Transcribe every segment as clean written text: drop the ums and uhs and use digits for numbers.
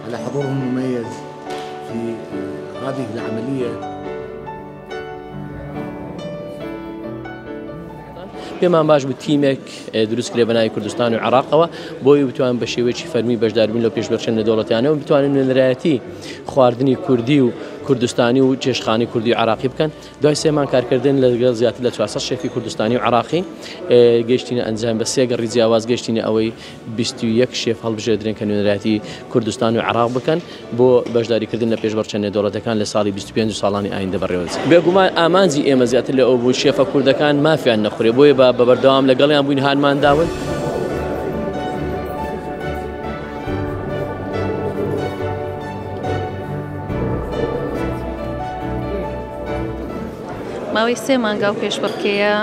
على حضورهم المميز في هذه العملية. پێمان باش بوو تیمێک دروست کرێ بەناوی کوردستان و عێراقەوە بۆی بتوان بە شێوەیەکی فەرمی بەشدار بین لەو پێشبڕکێ نێودەوڵەتیانەوە بتوانن نوێنەرایەتی خواردنی کوردی و کوردستانی و چێشتخانەی کوردی و عێراقی بکەن. دوای 3 مانگ کارکردن لەگەڵ زیاتر لە 400 شێفی کوردستانی و عێراقی گەیشتینە ئەنجام بە 3 گەڕی جیاواز گەیشتینە ئەوەی 21 شێف هەڵبژێردرێن کە نوێنەرایەتی کوردستان و عێراق بکەن بۆ بەشداریکردن لە پێشبڕکێ نێودەوڵەتەکان لە ساڵی 25 و ساڵانی ئایندە بەڕێوەچێت. بێگومان ئامانجی ئێمە زیاتر لە ئەو بوو شێفە کوردەکان مافیان نەخورێ بۆیە بە بەردەوام لەگەڵیان بووین هانمان داون. ماوەی 3 مانگا و پێشبڕکێیە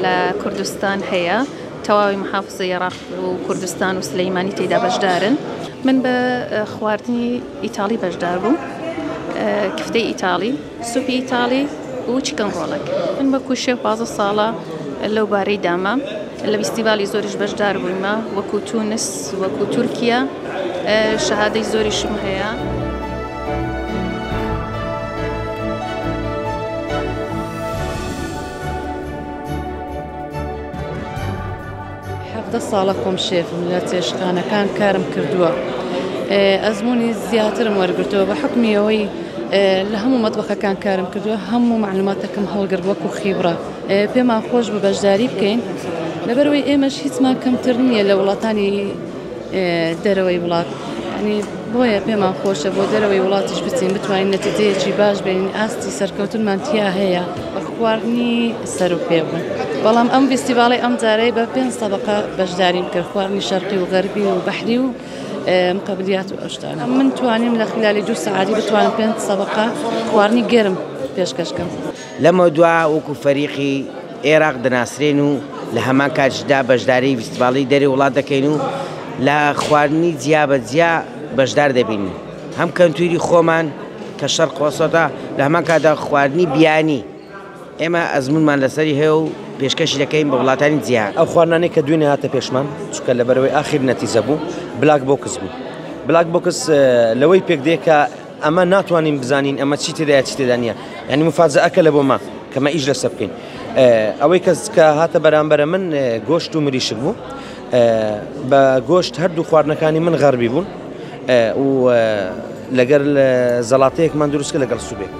لە کوردستان هەیە، تەواوی محافزەی عێراق و کوردستان و سلەیمانی تێدا بەشدارن. من بە خواردنی ئیتاڵی بەشدار بووم، کفتەی ئیتاڵی، سوپی ئیتاڵی و چیکن ڕۆڵێک. من بە کوشێ 15 ساڵە لەو بارەی داما لە فیستیڤالی زۆریش بەشدار بوویمە، وەکو تونس، وەکو تورکیا، شەهادەی زۆریشم هەیە. 17 ساڵە خۆم شێفم لە چێشتخانەکان کارم کردووە. ئەزمموی زیاترم وەرگرتووە بە حکمی ئەوەی لە هەموو مەتبەخەکان کارم کردووە، هەموو معلوماتەکەم هەڵگرت وەکو خیبرە. پێمان خۆش بە بەشداری بکەین لەبەرەوەی ئێمەش هیچمان کەمتر نییە لە وڵاتانی دەرەوەی وڵات. ینی بۆیە پێمان خۆشە بۆ دەرەوەی وڵاتیش بچین بتوانین نەتیجەیەکی باش بین. ئاستی سەرکەوتنمان تیا هەیە بە خواردنی سەر و پێ بوون. بەڵام ئەم فیستیڤاڵی ئەم جارەی بە 5 سەبقە بەشداریم کرد، خواردنی شەرقی و غەربی و بەحری و مقابلیات و ئەشتانە. من توانیم لە خلالی 2 سەعاتی بتوانم 5 سەبقە خواردنی گەرم پێشکەشکەم. لەمە دووە وەکو فەریقی عێراق دەناسرێن و لە هەمان کاتشدا بەشداری فیستیڤاڵی دەرێ وڵات دەکەین و لە خواردنی جیابەجیا بەشدار دەبین. هەم کەنتوری خۆمان کە شەرق وەسەطە لە هەمان کاتدا خواردنی بیانی ئێمە ئەزمونمان لەسەری هەیە و پێشکەشی دەکەین بە وڵاتانی جیهان. ئەو خواردنانەی کە دوێنێ هاتە پێشمان چونکە لەبەرەوەی ئاخیر نەتیجە بوو بلاک بۆکس بوو. بلاک بۆکس لەوەی پێک دێ کە ئەمە ناتوانین بزانین ئەمە چی تێدایە چی تێدا نییە، یعنی مفاجئەکە لە بۆ ما کەمە ئیش لەسەر بکەین. ئەوەی کەس کە هاتە بەرامبەرە من گۆشت و مریشک بوو. بە گۆشت هەردوو خواردنەکانی من غەربی بوون و لەگەر زەڵاتەیەکمان دروستکە لەگەڵ سوبێک.